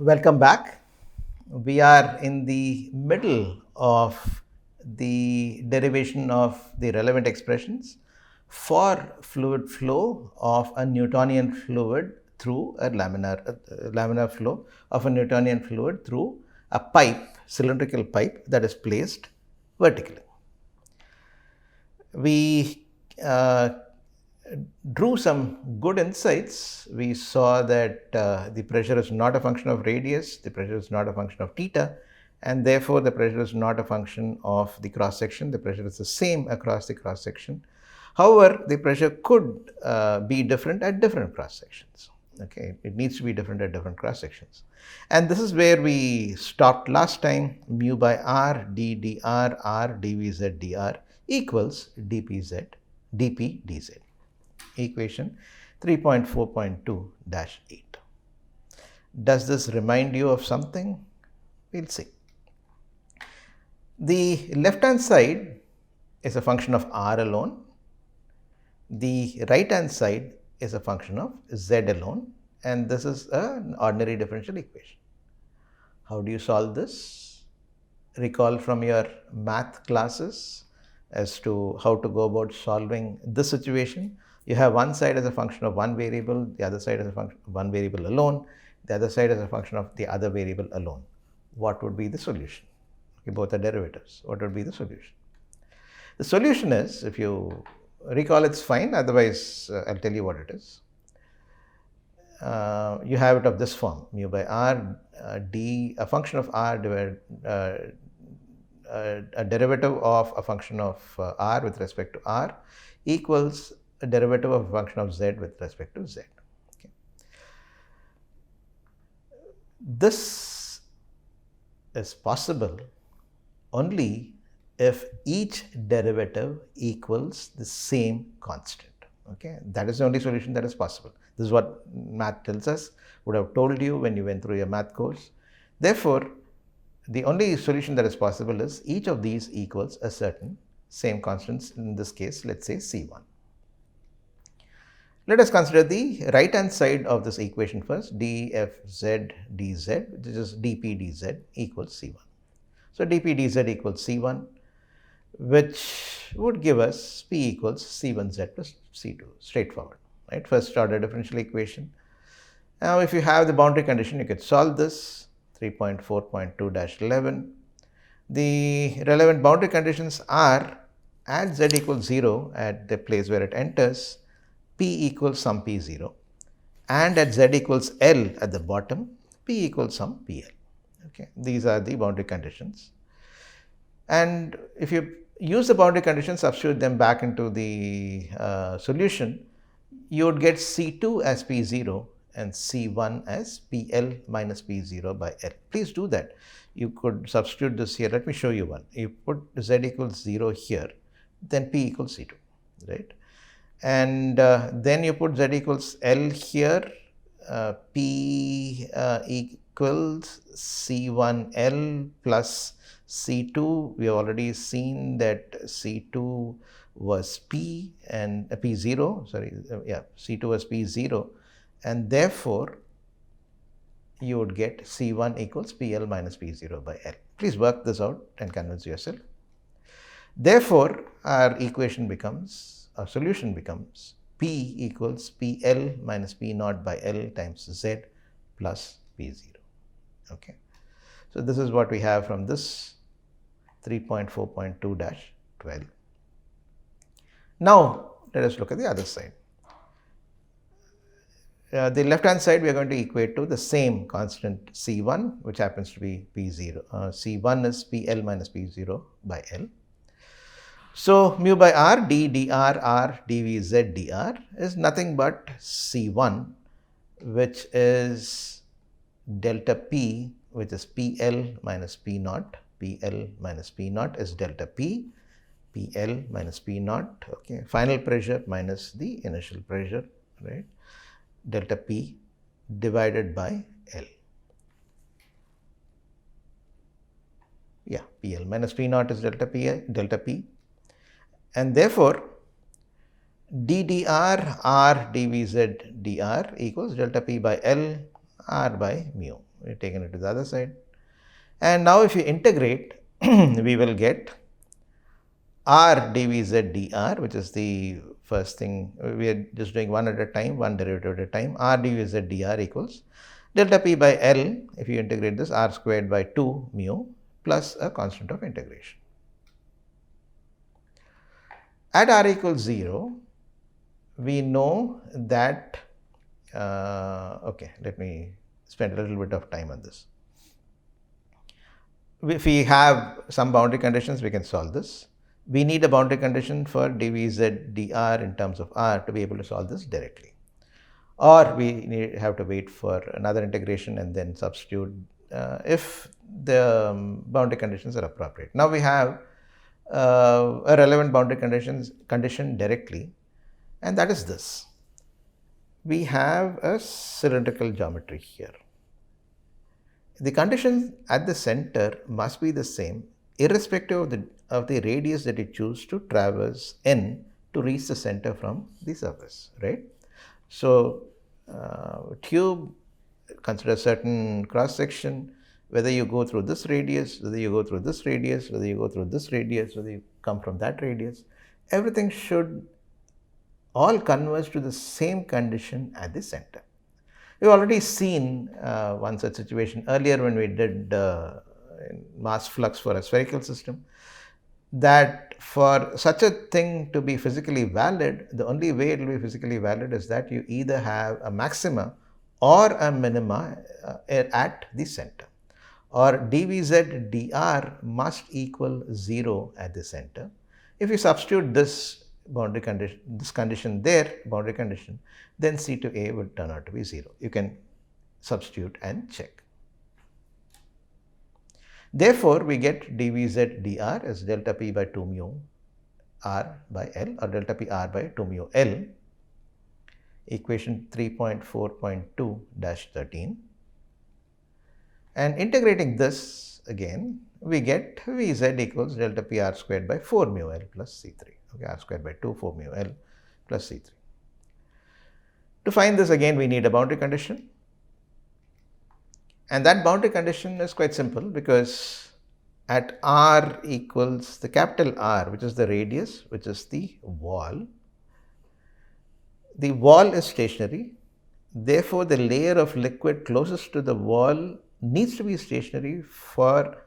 Welcome back. We are in the middle of the derivation of the relevant expressions for fluid flow of a Newtonian fluid through a laminar flow of a Newtonian fluid through a pipe, cylindrical pipe that is placed vertically. We drew some good insights. We saw that the pressure is not a function of radius, the pressure is not a function of theta, and therefore the pressure is not a function of the cross section. The pressure is the same across the cross section. However, the pressure could be different at different cross sections. Okay, it needs to be different at different cross sections. And this is where we stopped last time. Mu by r d dr r dvz dr equals dpz dp dz. Equation 3.4.2-8. Does this remind you of something? We'll see. The left hand side is a function of r alone. The right hand side is a function of z alone, and this is an ordinary differential equation. How do you solve this? Recall from your math classes as to how to go about solving this situation. You have one side as a function of one variable, the other side as a function of one variable alone, the other side as a function of the other variable alone. What would be the solution? Okay, both are derivatives. What would be the solution? The solution is, if you recall, it's fine, otherwise I'll tell you what it is. You have it of this form: mu by r d, a function of r divided a derivative of a function of r with respect to r equals a derivative of a function of z with respect to z. Okay. This is possible only if each derivative equals the same constant. Okay, that is the only solution that is possible. This is what math tells us, would have told you when you went through your math course. Therefore, the only solution that is possible is each of these equals a certain same constants, in this case, let's say C1. Let us consider the right hand side of this equation first, dfz dz, which is dp dz equals C1. So dp dz equals C1, which would give us P equals C1z plus C2, straightforward, right? First order differential equation. Now, if you have the boundary condition, you could solve this. 3.4.2-11. The relevant boundary conditions are at z equals 0 at the place where it enters, P equals some P0, and at z equals L at the bottom, P equals some PL. Okay, these are the boundary conditions. And if you use the boundary conditions, substitute them back into the solution, you would get C2 as P0 and C1 as PL minus P0 by L. Please do that. You could substitute this here. Let me show you one. You put Z equals 0 here, then P equals C2, right? And then you put Z equals L here, P equals C1L plus C2. We have already seen that C2 was P and P0, C2 was P0, and therefore you would get C1 equals PL minus P0 by L. Please work this out and convince yourself. Therefore, our equation becomes, our solution becomes P equals PL minus P0 by L times Z plus P0. Okay. So this is what we have from this 3.4.2-12. Now, let us look at the other side. The left hand side we are going to equate to the same constant C1, which happens to be P0. C1 is PL minus P0 by L. So mu by r d dr r dvz dr is nothing but C1, which is delta P, which is PL minus P0. PL minus P0 is delta P, PL minus P0, okay, final pressure minus the initial pressure, right, delta P divided by L. Yeah, PL minus P0 is delta P, and therefore d dr r dvz dr equals delta P by L r by mu. we've taken it to the other side. And now if you integrate, we will get r dvz dr, which is the first thing. We are just doing one at a time, one derivative at a time. R dvz dr equals delta p by L, if you integrate this, r squared by 2 mu plus a constant of integration. At r equals 0, we know that, okay, let me spend a little bit of time on this. If we have some boundary conditions, we can solve this. We need a boundary condition for dvz dr in terms of r to be able to solve this directly. Or we have to wait for another integration and then substitute if the boundary conditions are appropriate. Now we have a relevant boundary condition directly, and that is this. We have a cylindrical geometry here. The condition at the center must be the same irrespective of the radius that you choose to traverse in to reach the center from the surface, right? So, tube, consider certain cross section, whether you go through this radius, whether you go through this radius, whether you go through this radius, whether you come from that radius, everything should all converge to the same condition at the center. We've already seen one such situation earlier when we did mass flux for a spherical system, that for such a thing to be physically valid, the only way it will be physically valid is that you either have a maxima or a minima at the center, or dvz dr must equal 0 at the center. If you substitute this boundary condition, this condition there, boundary condition, then C to A will turn out to be 0. You can substitute and check. Therefore, we get dvz dr as delta p by 2 mu r by L, or delta p r by 2 mu L, equation 3.4.2-13. And integrating this again, we get Vz equals delta p r squared by 4 mu L plus C3. Okay, r squared by 2, 4 mu L plus C3. To find this again, we need a boundary condition. And that boundary condition is quite simple, because at r equals the capital R, which is the radius, which is the wall is stationary. Therefore, the layer of liquid closest to the wall needs to be stationary for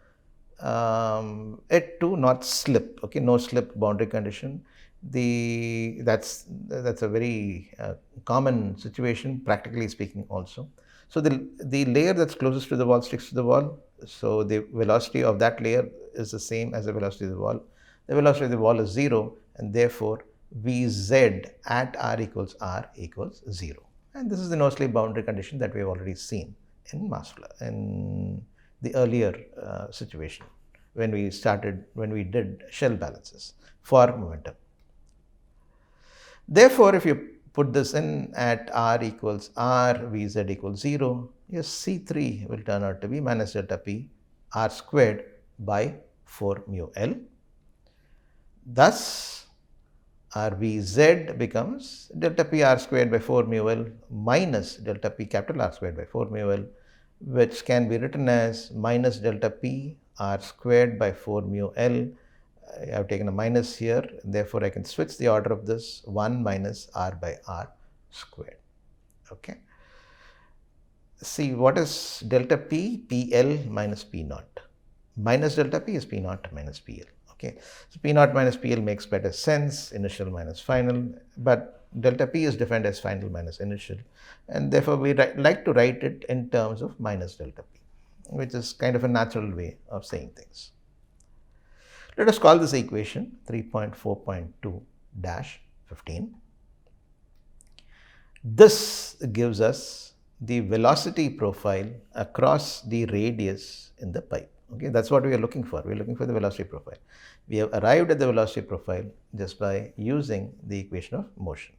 it to not slip. Okay, no slip boundary condition. That's a very common situation, practically speaking also. So the layer that's closest to the wall sticks to the wall. So the velocity of that layer is the same as the velocity of the wall. The velocity of the wall is 0, and therefore Vz at r equals 0. And this is the no-slip boundary condition that we have already seen in mass flux, in the earlier situation when we did shell balances for momentum. Therefore, if you put this in at r equals r, Vz equals 0, your C3 will turn out to be minus delta p r squared by 4 mu L. Thus, our Vz becomes delta p r squared by 4 mu L minus delta p capital R squared by 4 mu L, which can be written as minus delta p r squared by 4 mu L. I have taken a minus here, therefore I can switch the order of this, 1 minus r by r squared. Okay. See, what is delta p? PL minus P naught. Minus delta p is P naught minus PL. Okay. So P naught minus PL makes better sense, initial minus final, but delta p is defined as final minus initial, and therefore we like to write it in terms of minus delta p, which is kind of a natural way of saying things. Let us call this equation 3.4.2-15. This gives us the velocity profile across the radius in the pipe. Okay, that's what we are looking for. We are looking for the velocity profile. We have arrived at the velocity profile just by using the equation of motion.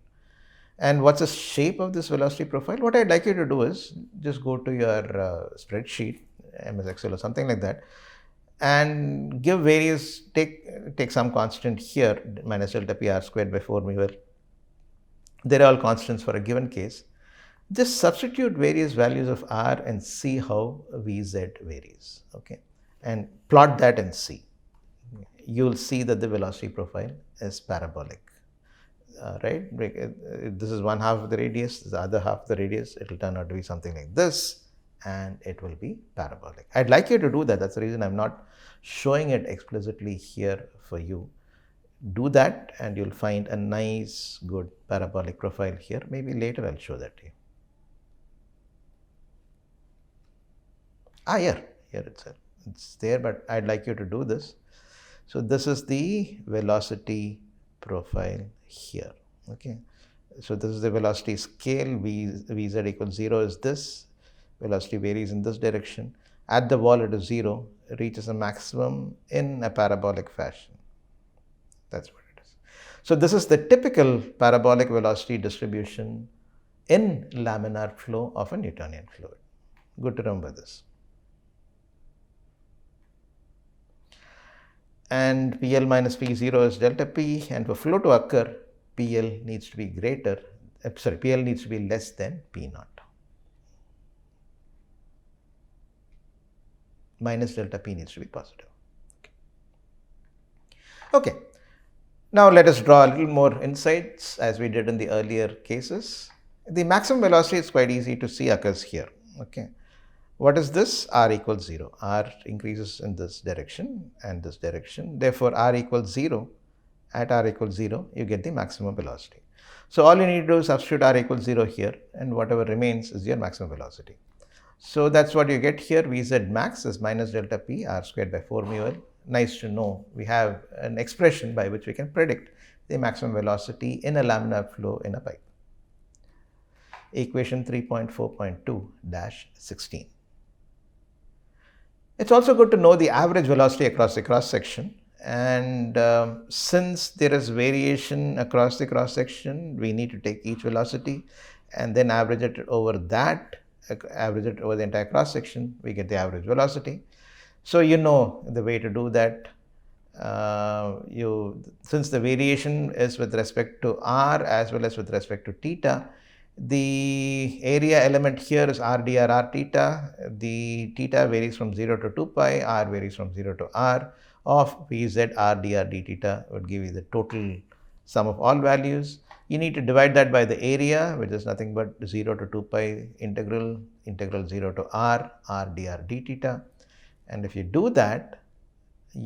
And what's the shape of this velocity profile? What I'd like you to do is just go to your spreadsheet, MS Excel or something like that, and give various, take some constant here, minus delta p r squared by 4 mu L. They're all constants for a given case. Just substitute various values of r and see how Vz varies, okay? And plot that and see. You'll see that the velocity profile is parabolic, right? This is one half of the radius, the other half of the radius, it will turn out to be something like this, and it will be parabolic. I'd like you to do that. That's the reason I'm not showing it explicitly here for you. Do that and you'll find a nice, good parabolic profile here. Maybe later I'll show that to you. Here itself. It's there, but I'd like you to do this. So this is the velocity profile here, okay? So this is the velocity scale, Vz equals 0 is this. Velocity varies in this direction. At the wall it is 0, reaches a maximum in a parabolic fashion. That's what it is. So this is the typical parabolic velocity distribution in laminar flow of a Newtonian fluid. Good to remember this. And PL minus P0 is delta P, and for flow to occur, PL needs to be PL needs to be less than P0. Minus delta P needs to be positive. Okay. Now let us draw a little more insights as we did in the earlier cases. The maximum velocity is quite easy to see occurs here, okay? What is this? R equals 0. R increases in this direction and this direction. Therefore, R equals 0. At R equals 0, you get the maximum velocity. So all you need to do is substitute R equals 0 here, and whatever remains is your maximum velocity. So that's what you get here. Vz max is minus delta P R squared by 4 mu L. Nice to know we have an expression by which we can predict the maximum velocity in a laminar flow in a pipe. Equation 3.4.2-16. It's also good to know the average velocity across the cross section, and since there is variation across the cross section, we need to take each velocity and then average it over that, average it over the entire cross section, we get the average velocity. So you know the way to do that. Since the variation is with respect to r as well as with respect to theta, the area element here is r dr r theta. The theta varies from 0 to 2 pi, r varies from 0 to r of Vz r dr d theta would give you the total sum of all values. You need to divide that by the area, which is nothing but 0 to 2 pi integral 0 to r dr d theta. And if you do that, if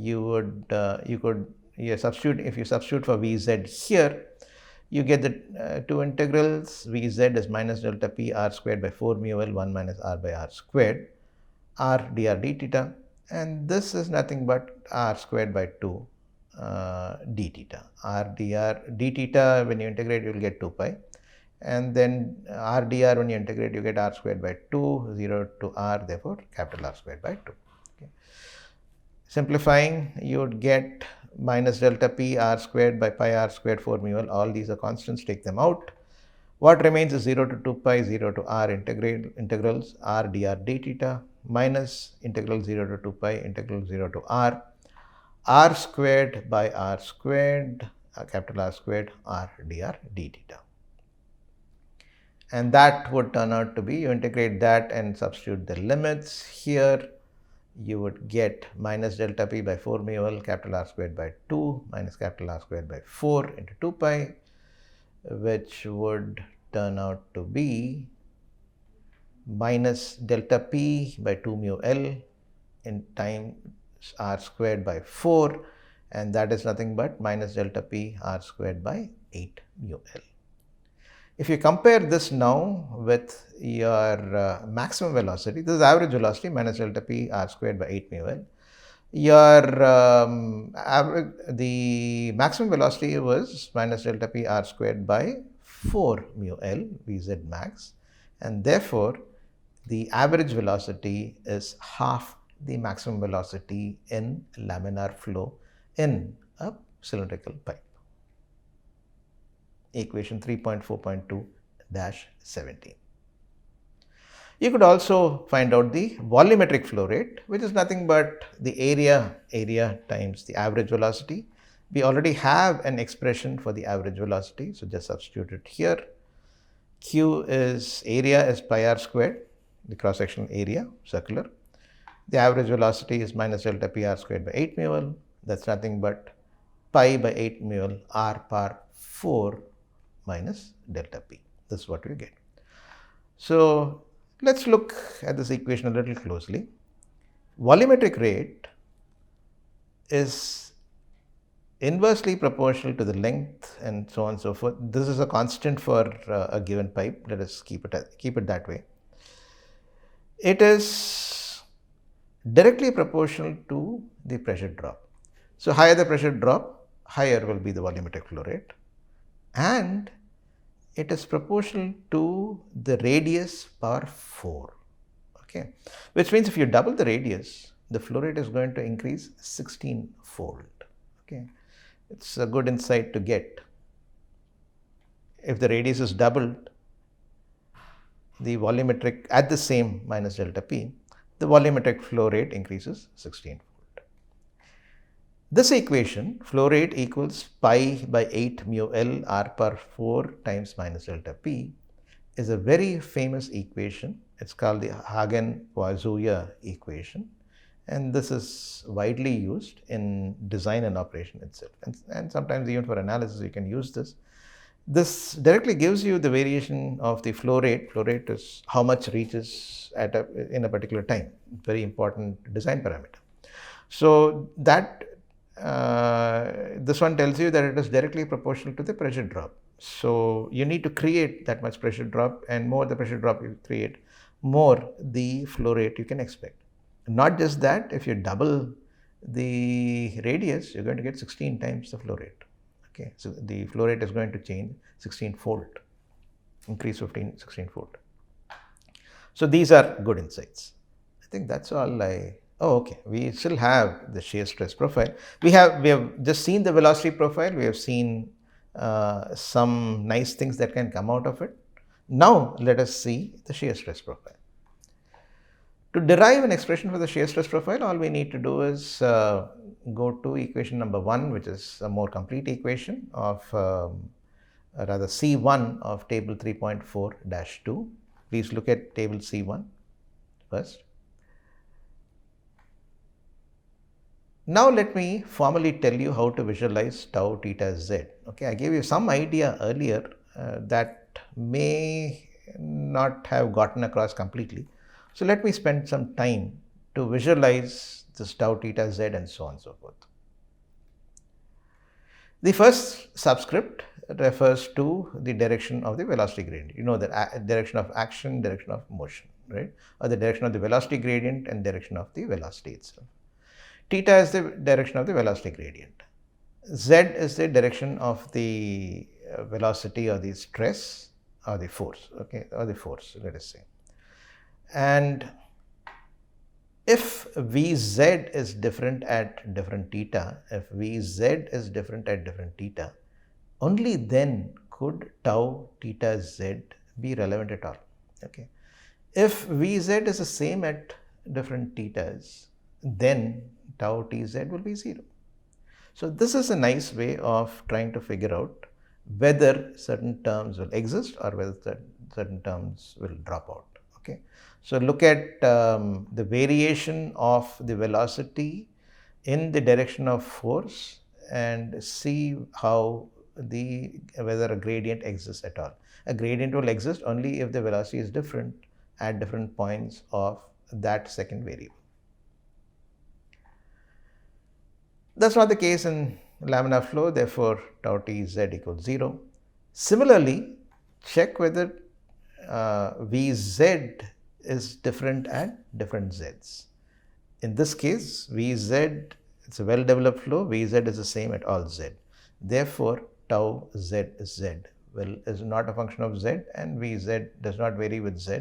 you substitute for Vz here, you get the two integrals. Vz is minus delta P r squared by 4 mu L 1 minus r by r squared, r dr d theta, and this is nothing but r squared by 2 d theta. R dr d theta, when you integrate, you will get 2 pi, and then r dr, when you integrate, you get r squared by 2, 0 to r, therefore capital R squared by 2. Okay. Simplifying, you would get minus delta P r squared by pi r squared 4 mu L. All these are constants, take them out. What remains is 0 to 2 pi, 0 to r integrals r dr d theta minus integral 0 to 2 pi, integral 0 to r squared by r squared, capital R squared, r dr d theta. And that would turn out to be, you integrate that and substitute the limits here, you would get minus delta P by 4 mu L, capital R squared by 2 minus capital R squared by 4 into 2 pi, which would turn out to be minus delta P by 2 mu L in times R squared by 4, and that is nothing but minus delta P R squared by 8 mu L. If you compare this now with your maximum velocity, this is average velocity minus delta P R squared by 8 mu L. The maximum velocity was minus delta P R squared by 4 mu L Vz max, and therefore the average velocity is half the maximum velocity in laminar flow in a cylindrical pipe. Equation 3.4.2-17. You could also find out the volumetric flow rate, which is nothing but the area times the average velocity. We already have an expression for the average velocity, so just substitute it here. Q is area is pi r squared, the cross-sectional area, circular. The average velocity is minus delta p r squared by 8 mu L. That's nothing but pi by 8 mu L r power 4 minus delta p. This is what we get. So let's look at this equation a little closely. Volumetric rate is inversely proportional to the length and so on and so forth. This is a constant for a given pipe. Let us keep it that way. It is directly proportional to the pressure drop. So higher the pressure drop, higher will be the volumetric flow rate, and it is proportional to the radius power 4. Okay, which means if you double the radius, the flow rate is going to increase 16-fold. Okay, it's a good insight to get. If the radius is doubled, the volumetric at the same minus delta p, the volumetric flow rate increases 16-fold. This equation, flow rate equals pi by 8 mu L r per 4 times minus delta p, is a very famous equation. It's called the Hagen-Poiseuille equation, and this is widely used in design and operation itself, and sometimes even for analysis you can use this. This directly gives you the variation of the flow rate. Flow rate is how much reaches in a particular time, very important design parameter. So that this one tells you that it is directly proportional to the pressure drop. So you need to create that much pressure drop, and more the pressure drop you create, more the flow rate you can expect. Not just that, if you double the radius, you're going to get 16 times the flow rate. Okay, so the flow rate is going to change 16-fold, increase 16-fold. So these are good insights. I think that's all oh, okay. We still have the shear stress profile. We have just seen the velocity profile. We have seen some nice things that can come out of it. Now let us see the shear stress profile. To derive an expression for the shear stress profile, all we need to do is go to equation number 1, which is a more complete equation of rather C1 of table 3.4-2. Please look at table C1 first. Now let me formally tell you how to visualize tau theta z. Okay, I gave you some idea earlier that may not have gotten across completely. So let me spend some time to visualize this tau theta z and so on and so forth. The first subscript refers to the direction of the velocity gradient. You know the direction of action, direction of motion, right? Or the direction of the velocity gradient and direction of the velocity itself. Theta is the direction of the velocity gradient. Z is the direction of the velocity or the stress or the force, okay, or the force, let us say. And if Vz is different at different theta, if Vz is different at different theta, only then could tau theta z be relevant at all. Okay. If Vz is the same at different thetas, then tau tz will be 0. So this is a nice way of trying to figure out whether certain terms will exist or whether certain terms will drop out. Okay. So look at the variation of the velocity in the direction of force and see how whether a gradient exists at all. A gradient will exist only if the velocity is different at different points of that second variable. That's not the case in laminar flow, therefore tau tz equals 0. Similarly, check whether Vz is different at different z's. In this case, Vz, it's a well-developed flow, Vz is the same at all z. Therefore, tau zz is not a function of z, and Vz does not vary with z,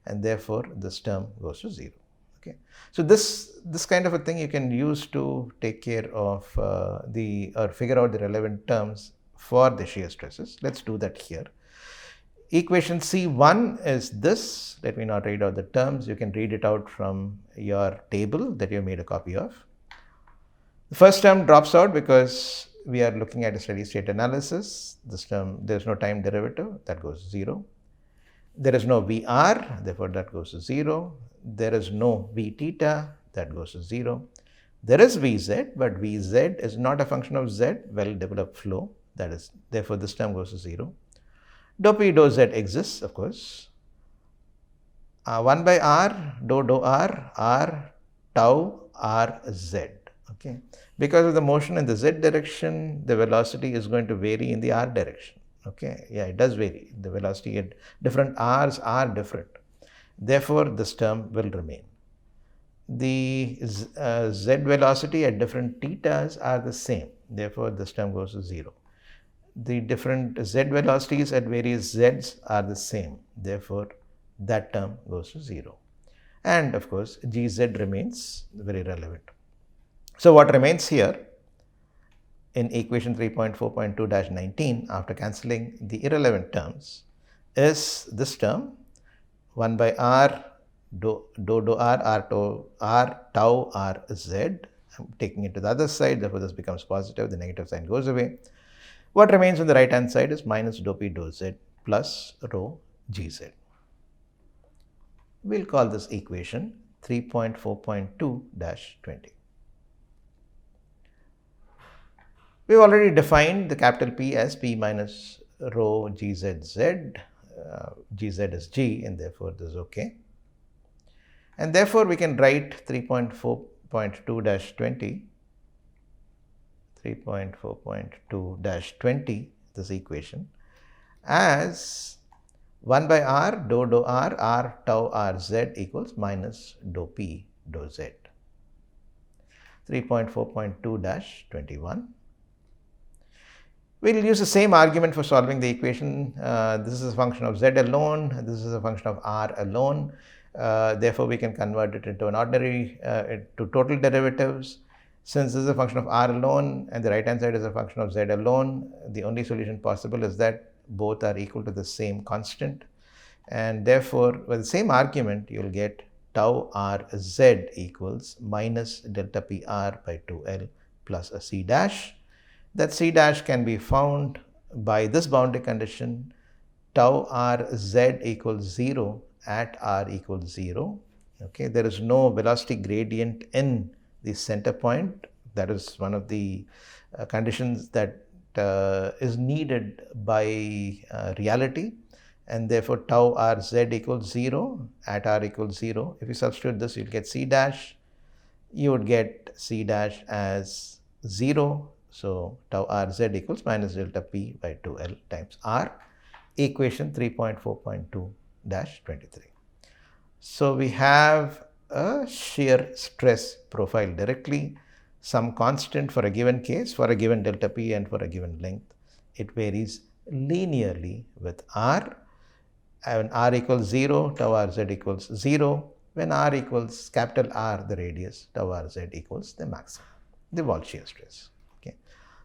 and therefore this term goes to 0. Okay. So this kind of a thing you can use to take care of or figure out the relevant terms for the shear stresses. Let's do that here. Equation C1 is this. Let me not read out the terms. You can read it out from your table that you made a copy of. The first term drops out because we are looking at a steady state analysis. This term, there's no time derivative, that goes 0. There is no VR, therefore that goes to 0. There is no V theta, that goes to 0. There is Vz, but Vz is not a function of z, well-developed flow, that is, therefore this term goes to 0. Dou P dou z exists, of course. 1 by r, dou r tau r z. Okay. Because of the motion in the z direction, the velocity is going to vary in the r direction. Okay, yeah, it does vary. The velocity at different r's are different. Therefore, this term will remain. The z velocity at different thetas are the same. Therefore, this term goes to 0. The different z velocities at various z's are the same. Therefore, that term goes to 0. And of course, gz remains very relevant. So, what remains here in equation 3.4.2-19 after cancelling the irrelevant terms is this term 1 by r dou r tau r z. I'm taking it to the other side, therefore this becomes positive, the negative sign goes away. What remains on the right hand side is minus dou P dou z plus rho gz. We'll call this equation 3.4.2-20. We've already defined the capital P as P minus rho gzz. Gz is G and therefore this is okay. And therefore we can write 3.4.2-20, this equation, as 1 by r dou r tau r z equals minus dou P dou z. 3.4.2-21. We'll use the same argument for solving the equation. This is a function of z alone, this is a function of r alone. Therefore, we can convert it into an ordinary, to total derivatives. Since this is a function of r alone and the right hand side is a function of z alone, the only solution possible is that both are equal to the same constant. And therefore, with the same argument, you will get tau r z equals minus delta p r by 2l plus a c dash. That c dash can be found by this boundary condition, tau r z equals 0 at r equals 0. Okay, there is no velocity gradient in the center point. That is one of the conditions that is needed by reality, and therefore tau r z equals 0 at r equals 0. If you substitute this, you'll get c dash. You would get c dash as 0. So, tau r z equals minus delta p by 2l times r, equation 3.4.2-23. So, we have a shear stress profile directly, some constant for a given case, for a given delta p and for a given length. It varies linearly with r. When r equals 0, tau r z equals 0. When r equals capital R, the radius, tau r z equals the maximum, the wall shear stress.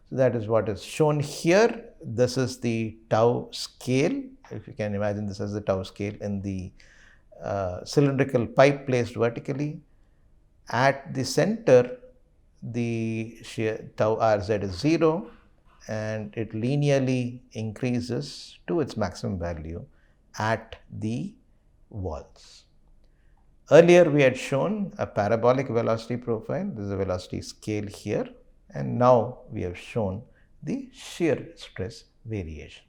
So, that is what is shown here. This is the tau scale. If you can imagine this as the tau scale in the cylindrical pipe placed vertically. At the center, the shear tau r z is 0 and it linearly increases to its maximum value at the walls. Earlier, we had shown a parabolic velocity profile. This is a velocity scale here. And now we have shown the shear stress variation.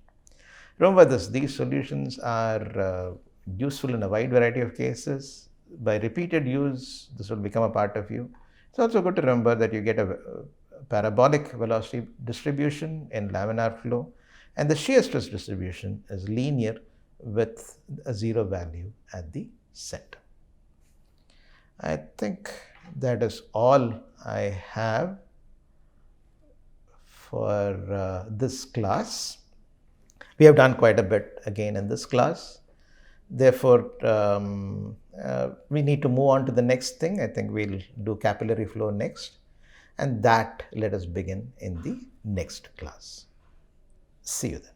Remember this, these solutions are useful in a wide variety of cases. By repeated use, this will become a part of you. It's also good to remember that you get a parabolic velocity distribution in laminar flow, and the shear stress distribution is linear with a 0 value at the center. I think that is all I have for this class. We have done quite a bit again in this class. Therefore, we need to move on to the next thing. I think we'll do capillary flow next, and that let us begin in the next class. See you then.